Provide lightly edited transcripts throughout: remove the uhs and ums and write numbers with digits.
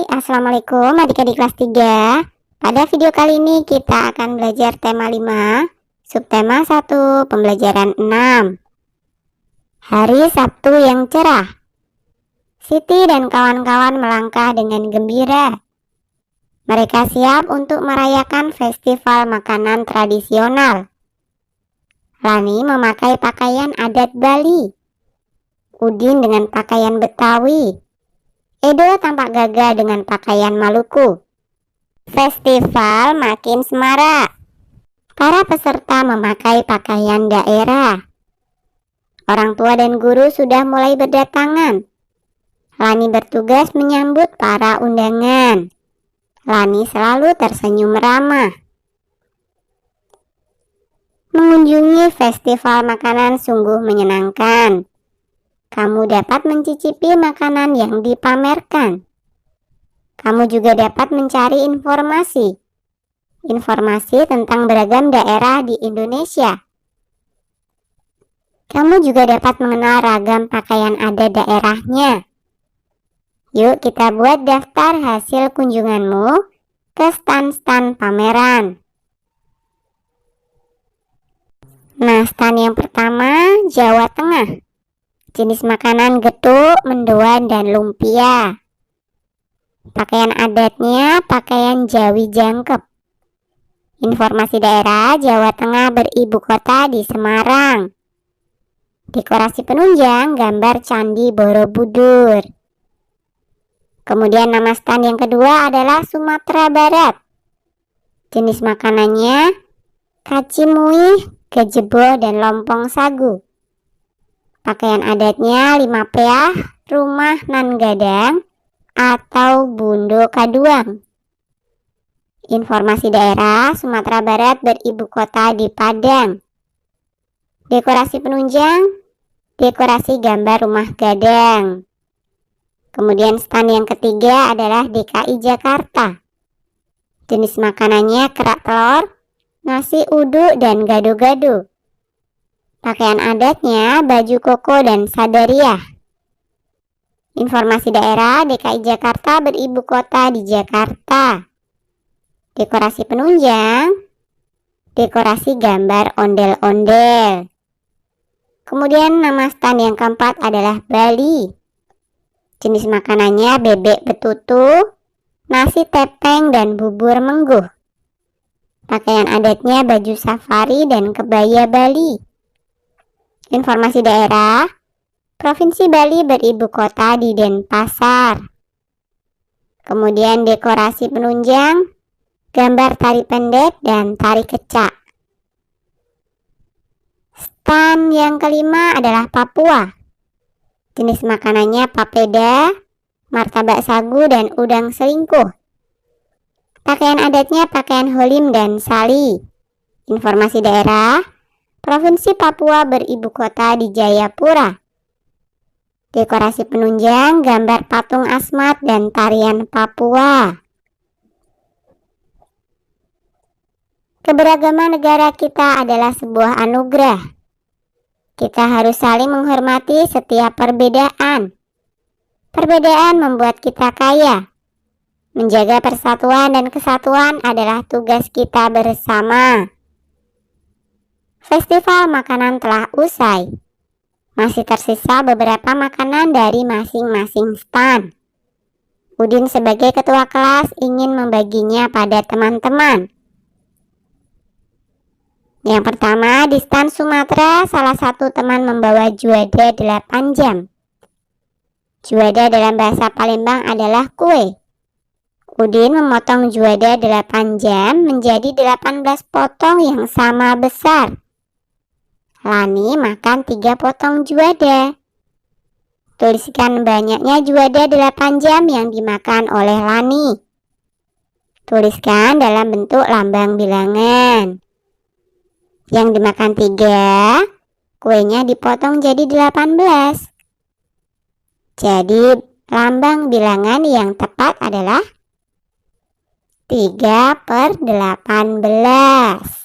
Assalamualaikum adik-adik kelas 3. Pada video kali ini kita akan belajar tema 5, subtema 1, pembelajaran 6. Hari Sabtu yang cerah. Siti dan kawan-kawan melangkah dengan gembira. Mereka siap untuk merayakan festival makanan tradisional. Lani memakai pakaian adat Bali. Udin dengan pakaian Betawi. Edo tampak gagah dengan pakaian Maluku. Festival makin semarak. Para peserta memakai pakaian daerah. Orang tua dan guru sudah mulai berdatangan. Lani bertugas menyambut para undangan. Lani selalu tersenyum ramah. Mengunjungi festival makanan sungguh menyenangkan. Kamu dapat mencicipi makanan yang dipamerkan. Kamu juga dapat mencari informasi tentang beragam daerah di Indonesia. Kamu juga dapat mengenal ragam pakaian adat daerahnya. Yuk kita buat daftar hasil kunjunganmu ke stan-stan pameran. Nah, stan yang pertama, Jawa Tengah. Jenis makanan getuk, mendoan, dan lumpia. Pakaian adatnya pakaian Jawi Jangkep. Informasi daerah, Jawa Tengah beribu kota di Semarang. Dekorasi penunjang gambar Candi Borobudur. Kemudian nama stan yang kedua adalah Sumatera Barat. Jenis makanannya kacimui, gejebo, dan lompong sagu. Pakaian adatnya limapeah, rumah nan gadang, atau bundo kaduang. Informasi daerah, Sumatera Barat beribu kota di Padang. Dekorasi penunjang, dekorasi gambar rumah gadang. Kemudian stan yang ketiga adalah DKI Jakarta. Jenis makanannya kerak telur, nasi uduk, dan gado-gado. Pakaian adatnya baju koko dan sadariah. Informasi daerah, DKI Jakarta beribu kota di Jakarta. Dekorasi penunjang, dekorasi gambar ondel-ondel. Kemudian nama stan yang keempat adalah Bali. Jenis makanannya bebek betutu, nasi tepeng, dan bubur mengguh. Pakaian adatnya baju safari dan kebaya Bali. Informasi daerah, Provinsi Bali beribu kota di Denpasar. Kemudian dekorasi penunjang, gambar tari pendek, dan tari kecak. Stan yang kelima adalah Papua. Jenis makanannya papeda, martabak sagu, dan udang selingkuh. Pakaian adatnya pakaian holim dan sali. Informasi daerah, Provinsi Papua beribu kota di Jayapura. Dekorasi penunjang, gambar patung Asmat, dan tarian Papua. Keberagaman negara kita adalah sebuah anugerah. Kita harus saling menghormati setiap perbedaan. Perbedaan membuat kita kaya. Menjaga persatuan dan kesatuan adalah tugas kita bersama. Festival makanan telah usai. Masih tersisa beberapa makanan dari masing-masing stan. Udin sebagai ketua kelas ingin membaginya pada teman-teman. Yang pertama, di stan Sumatera, salah satu teman membawa juada 8 jam. Juada dalam bahasa Palembang adalah kue. Udin memotong juada 8 jam menjadi 18 potong yang sama besar. Lani makan 3 potong juada. Tuliskan banyaknya juada 8 jam yang dimakan oleh Lani. Tuliskan dalam bentuk lambang bilangan. Yang dimakan 3, kuenya dipotong jadi 18. Jadi lambang bilangan yang tepat adalah 3/18.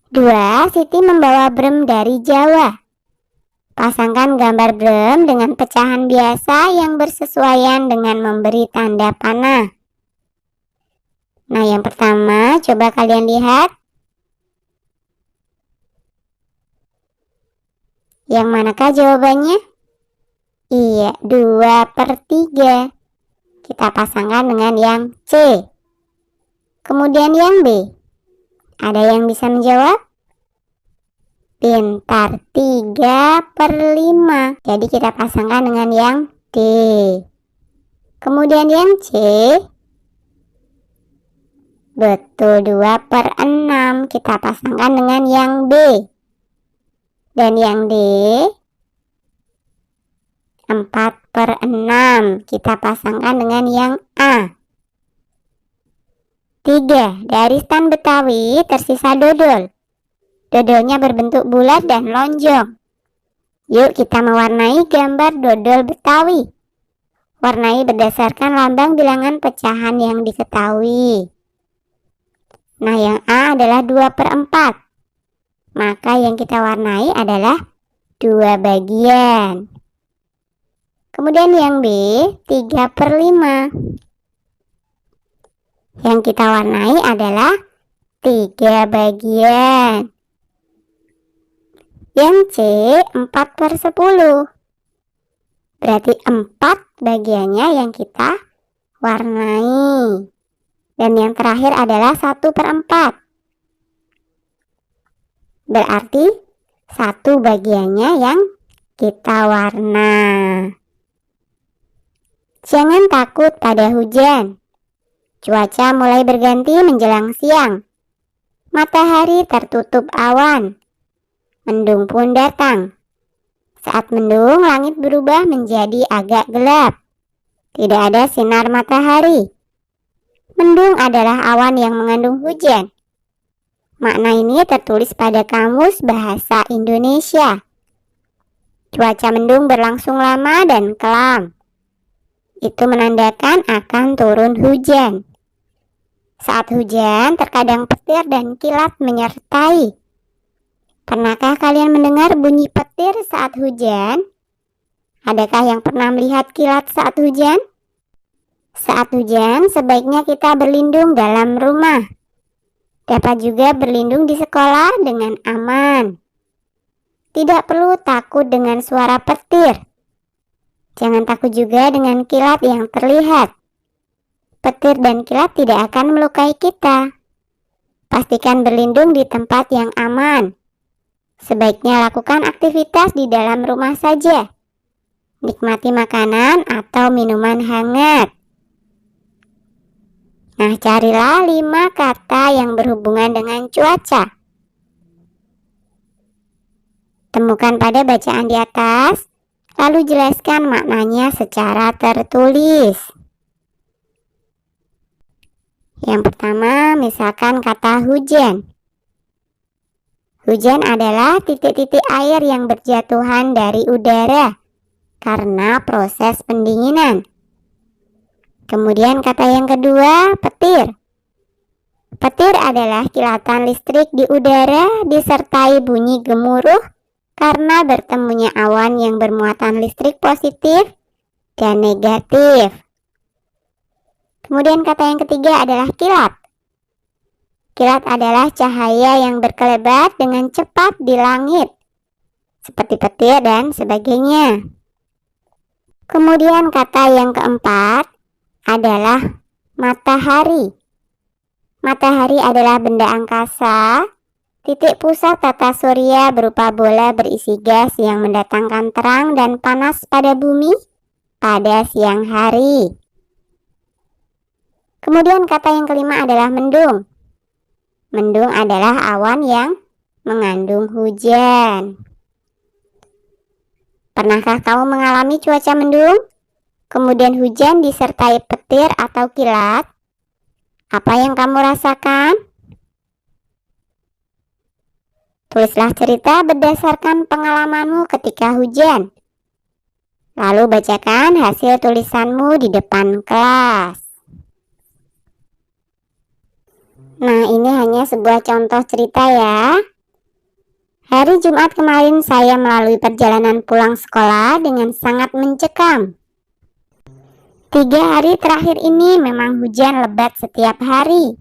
2. Siti membawa brem dari Jawa. Pasangkan gambar brem dengan pecahan biasa yang bersesuaian dengan memberi tanda panah. Nah, yang pertama coba kalian lihat. Yang manakah jawabannya? Iya, 2/3. Kita pasangkan dengan yang C. Kemudian yang B. Ada yang bisa menjawab? Pintar, 3/5. Jadi kita pasangkan dengan yang D. Kemudian yang C. Betul, 2/6. Kita pasangkan dengan yang B. Dan yang D. 4/6. Kita pasangkan dengan yang A. 3. Dari stan Betawi tersisa dodol. Dodolnya berbentuk bulat dan lonjong. Yuk kita mewarnai gambar dodol Betawi. Warnai berdasarkan lambang bilangan pecahan yang diketahui. Nah, yang A adalah 2/4. Maka yang kita warnai adalah 2 bagian. Kemudian yang B, 3/5. Yang kita warnai adalah 3 bagian. Yang C, 4/10. Berarti 4 bagiannya yang kita warnai. Dan yang terakhir adalah 1/4. Berarti 1 bagiannya yang kita warna. Jangan takut pada hujan. Cuaca mulai berganti menjelang siang. Matahari tertutup awan. Mendung pun datang. Saat mendung, langit berubah menjadi agak gelap. Tidak ada sinar matahari. Mendung adalah awan yang mengandung hujan. Makna ini tertulis pada Kamus Bahasa Indonesia. Cuaca mendung berlangsung lama dan kelam. Itu menandakan akan turun hujan. Saat hujan, terkadang petir dan kilat menyertai. Pernahkah kalian mendengar bunyi petir saat hujan? Adakah yang pernah melihat kilat saat hujan? Saat hujan, sebaiknya kita berlindung dalam rumah. Dapat juga berlindung di sekolah dengan aman. Tidak perlu takut dengan suara petir. Jangan takut juga dengan kilat yang terlihat. Petir dan kilat tidak akan melukai kita. Pastikan berlindung di tempat yang aman. Sebaiknya lakukan aktivitas di dalam rumah saja. Nikmati makanan atau minuman hangat. Nah, carilah 5 kata yang berhubungan dengan cuaca. Temukan pada bacaan di atas, lalu jelaskan maknanya secara tertulis. Yang pertama, misalkan kata hujan. Hujan adalah titik-titik air yang berjatuhan dari udara karena proses pendinginan. Kemudian kata yang kedua, petir. Petir adalah kilatan listrik di udara disertai bunyi gemuruh karena bertemunya awan yang bermuatan listrik positif dan negatif. Kemudian kata yang ketiga adalah kilat. Kilat adalah cahaya yang berkelebat dengan cepat di langit, seperti petir dan sebagainya. Kemudian kata yang keempat adalah matahari. Matahari adalah benda angkasa, titik pusat tata surya berupa bola berisi gas yang mendatangkan terang dan panas pada bumi pada siang hari. Kemudian kata yang kelima adalah mendung. Mendung adalah awan yang mengandung hujan. Pernahkah kamu mengalami cuaca mendung? Kemudian hujan disertai petir atau kilat? Apa yang kamu rasakan? Tulislah cerita berdasarkan pengalamanmu ketika hujan. Lalu bacakan hasil tulisanmu di depan kelas. Nah, ini hanya sebuah contoh cerita ya. Hari Jumat kemarin saya melalui perjalanan pulang sekolah dengan sangat mencekam. 3 hari terakhir ini memang hujan lebat setiap hari.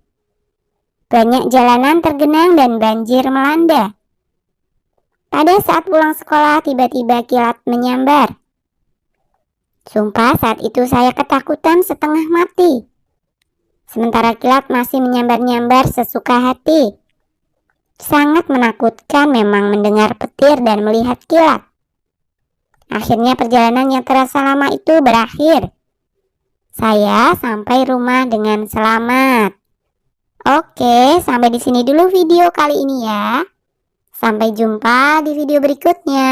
Banyak jalanan tergenang dan banjir melanda. Pada saat pulang sekolah tiba-tiba kilat menyambar. Sumpah saat itu saya ketakutan setengah mati. Sementara kilat masih menyambar-nyambar sesuka hati. Sangat menakutkan memang mendengar petir dan melihat kilat. Akhirnya perjalanan yang terasa lama itu berakhir. Saya sampai rumah dengan selamat. Oke, sampai di sini dulu video kali ini ya. Sampai jumpa di video berikutnya.